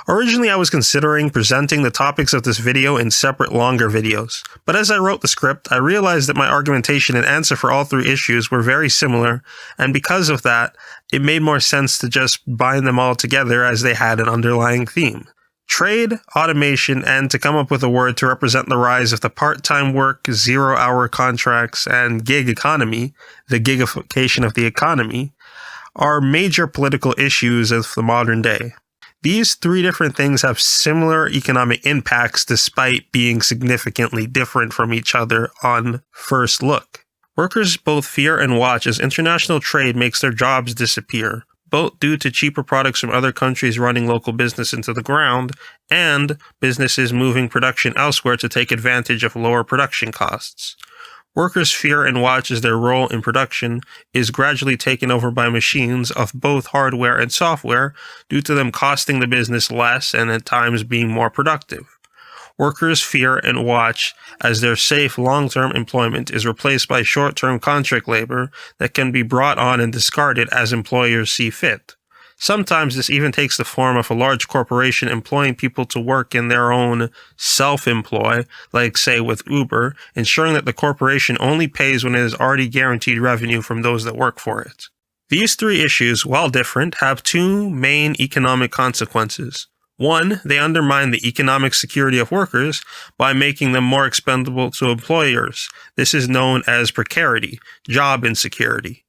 Originally, I was considering presenting the topics of this video in separate longer videos, but as I wrote the script, I realized that my argumentation and answer for all three issues were very similar, and because of that, it made more sense to just bind them all together as they had an underlying theme. Trade, automation, and to come up with a word to represent the rise of the part-time work, zero-hour contracts, and gig economy, the gigification of the economy, are major political issues of the modern day. These three different things have similar economic impacts despite being significantly different from each other on first look. Workers both fear and watch as international trade makes their jobs disappear, both due to cheaper products from other countries running local business into the ground, and businesses moving production elsewhere to take advantage of lower production costs. Workers fear and watch as their role in production is gradually taken over by machines of both hardware and software due to them costing the business less and at times being more productive. Workers fear and watch as their safe long-term employment is replaced by short-term contract labor that can be brought on and discarded as employers see fit. Sometimes this even takes the form of a large corporation employing people to work in their own self-employ, like say with Uber, ensuring that the corporation only pays when it has already guaranteed revenue from those that work for it. These three issues, while different, have two main economic consequences. One, they undermine the economic security of workers by making them more expendable to employers. This is known as precarity, job insecurity.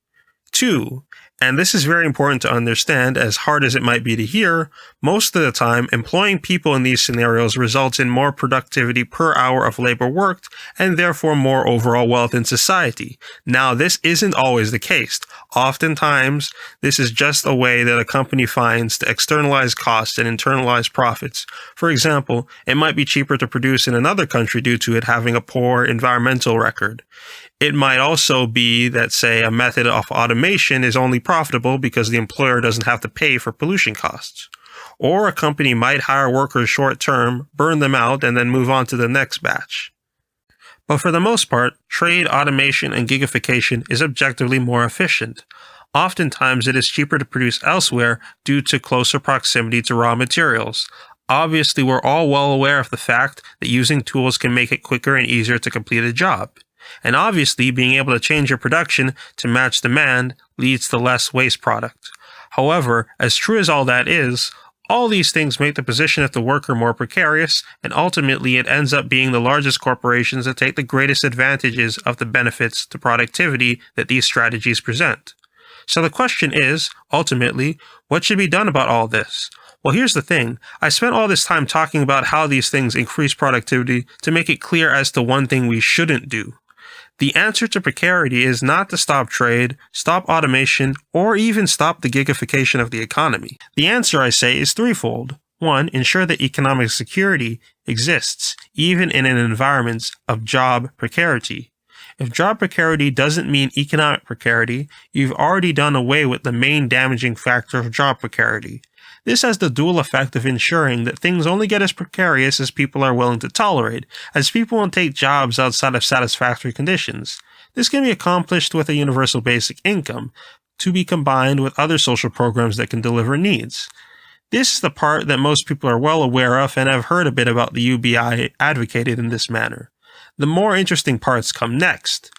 Two, and this is very important to understand, as hard as it might be to hear, most of the time, employing people in these scenarios results in more productivity per hour of labor worked, and therefore more overall wealth in society. Now, this isn't always the case. Oftentimes, this is just a way that a company finds to externalize costs and internalize profits. For example, it might be cheaper to produce in another country due to it having a poor environmental record. It might also be that, say, a method of automation is only profitable because the employer doesn't have to pay for pollution costs. Or a company might hire workers short-term, burn them out, and then move on to the next batch. But for the most part, trade, automation, and gigification is objectively more efficient. Oftentimes, it is cheaper to produce elsewhere due to closer proximity to raw materials. Obviously, we're all well aware of the fact that using tools can make it quicker and easier to complete a job. And obviously, being able to change your production to match demand leads to less waste product. However, as true as all that is, all these things make the position of the worker more precarious, and ultimately it ends up being the largest corporations that take the greatest advantages of the benefits to productivity that these strategies present. So the question is, ultimately, what should be done about all this? Well, here's the thing. I spent all this time talking about how these things increase productivity to make it clear as to one thing we shouldn't do. The answer to precarity is not to stop trade, stop automation, or even stop the gigification of the economy. The answer, I say, is threefold. One, ensure that economic security exists, even in an environment of job precarity. If job precarity doesn't mean economic precarity, you've already done away with the main damaging factor of job precarity. This has the dual effect of ensuring that things only get as precarious as people are willing to tolerate, as people won't take jobs outside of satisfactory conditions. This can be accomplished with a universal basic income, to be combined with other social programs that can deliver needs. This is the part that most people are well aware of and have heard a bit about the UBI advocated in this manner. The more interesting parts come next.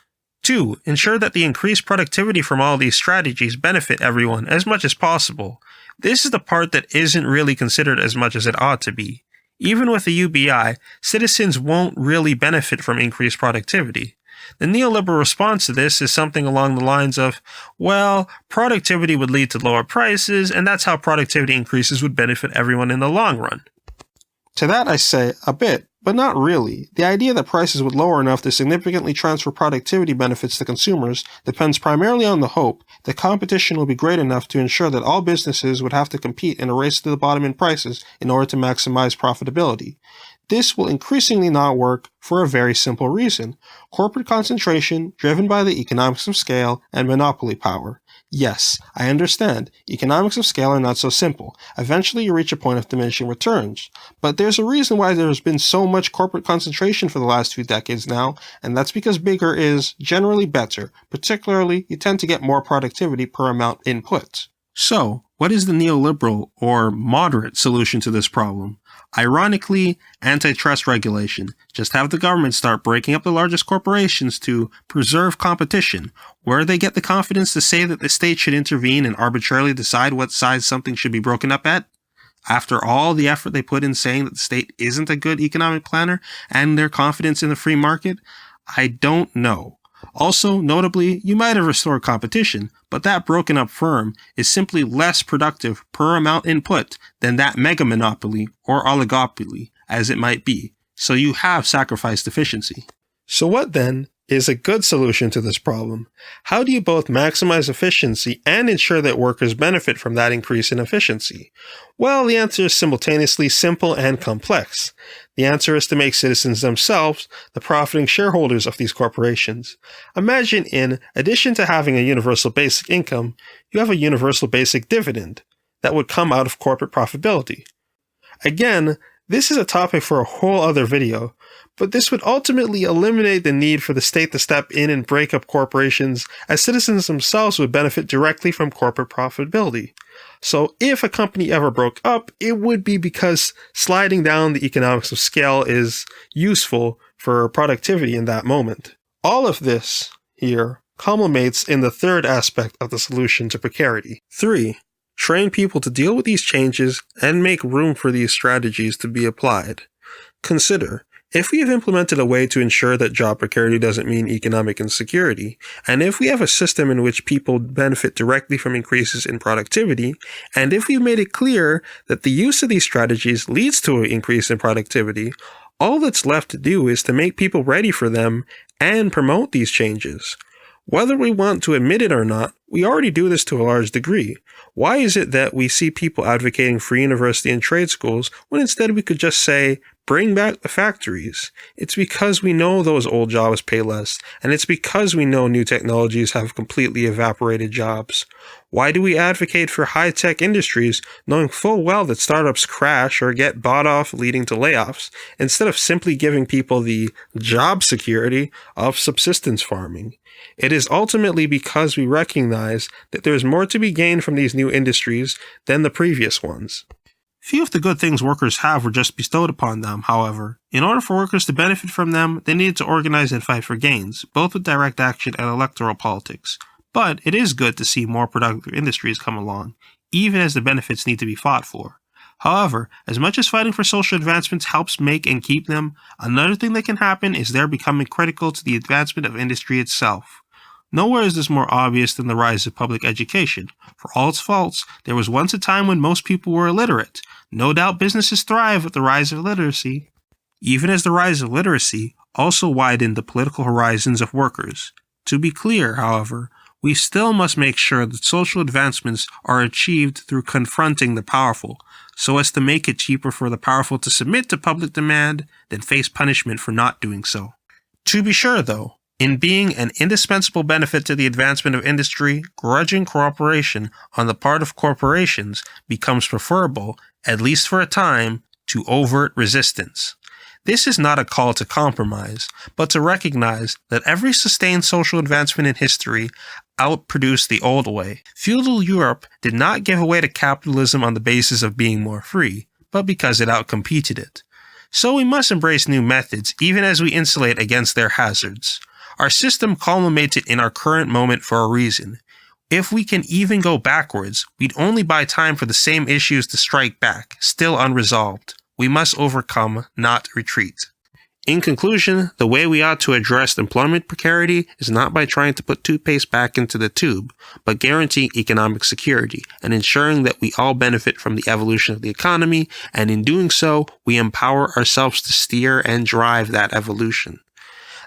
2. Ensure that the increased productivity from all these strategies benefit everyone as much as possible. This is the part that isn't really considered as much as it ought to be. Even with the UBI, citizens won't really benefit from increased productivity. The neoliberal response to this is something along the lines of, well, productivity would lead to lower prices, and that's how productivity increases would benefit everyone in the long run. To that I say, a bit, but not really. The idea that prices would lower enough to significantly transfer productivity benefits to consumers depends primarily on the hope that competition will be great enough to ensure that all businesses would have to compete in a race to the bottom in prices in order to maximize profitability. This will increasingly not work for a very simple reason: corporate concentration driven by the economics of scale and monopoly power. Yes, I understand. Economics of scale are not so simple. Eventually you reach a point of diminishing returns. But there's a reason why there's been so much corporate concentration for the last few decades now, and that's because bigger is generally better. Particularly, you tend to get more productivity per amount input. So, What is the neoliberal or moderate solution to this problem? Ironically, antitrust regulation. Just have the government start breaking up the largest corporations to preserve competition. Where they get the confidence to say that the state should intervene and arbitrarily decide what size something should be broken up at? After all the effort they put in saying that the state isn't a good economic planner and their confidence in the free market? I don't know. Also, notably, you might have restored competition, but that broken up firm is simply less productive per amount input than that mega monopoly or oligopoly as it might be, so you have sacrificed efficiency. So what then is a good solution to this problem? How do you both maximize efficiency and ensure that workers benefit from that increase in efficiency? Well, the answer is simultaneously simple and complex. The answer is to make citizens themselves the profiting shareholders of these corporations. Imagine in addition to having a universal basic income, you have a universal basic dividend that would come out of corporate profitability. Again, this is a topic for a whole other video, but this would ultimately eliminate the need for the state to step in and break up corporations, as citizens themselves would benefit directly from corporate profitability. So if a company ever broke up, it would be because sliding down the economics of scale is useful for productivity in that moment. All of this here culminates in the third aspect of the solution to precarity. 3. Train people to deal with these changes and make room for these strategies to be applied. Consider, if we have implemented a way to ensure that job precarity doesn't mean economic insecurity, and if we have a system in which people benefit directly from increases in productivity, and if we've made it clear that the use of these strategies leads to an increase in productivity, all that's left to do is to make people ready for them and promote these changes. Whether we want to admit it or not, we already do this to a large degree. Why is it that we see people advocating for university and trade schools when instead we could just say, bring back the factories? It's because we know those old jobs pay less, and it's because we know new technologies have completely evaporated jobs. Why do we advocate for high-tech industries knowing full well that startups crash or get bought off leading to layoffs, instead of simply giving people the job security of subsistence farming? It is ultimately because we recognize that there is more to be gained from these new industries than the previous ones. Few of the good things workers have were just bestowed upon them, however. In order for workers to benefit from them, they needed to organize and fight for gains, both with direct action and electoral politics. But it is good to see more productive industries come along, even as the benefits need to be fought for. However, as much as fighting for social advancements helps make and keep them, another thing that can happen is their becoming critical to the advancement of industry itself. Nowhere is this more obvious than the rise of public education. For all its faults, there was once a time when most people were illiterate. No doubt businesses thrive with the rise of literacy. Even as the rise of literacy also widened the political horizons of workers. To be clear, however, we still must make sure that social advancements are achieved through confronting the powerful, so as to make it cheaper for the powerful to submit to public demand than face punishment for not doing so. To be sure, though, in being an indispensable benefit to the advancement of industry, grudging cooperation on the part of corporations becomes preferable, at least for a time, to overt resistance. This is not a call to compromise, but to recognize that every sustained social advancement in history outproduced the old way. Feudal Europe did not give way to capitalism on the basis of being more free, but because it outcompeted it. So we must embrace new methods, even as we insulate against their hazards. Our system culminated in our current moment for a reason. If we can even go backwards, we'd only buy time for the same issues to strike back, still unresolved. We must overcome, not retreat. In conclusion, the way we ought to address employment precarity is not by trying to put toothpaste back into the tube, but guaranteeing economic security and ensuring that we all benefit from the evolution of the economy, and in doing so, we empower ourselves to steer and drive that evolution.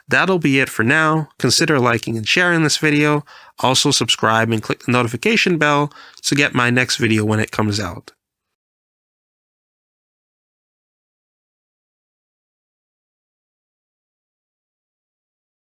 That'll be it for now. Consider liking and sharing this video. Also subscribe and click the notification bell to get my next video when it comes out.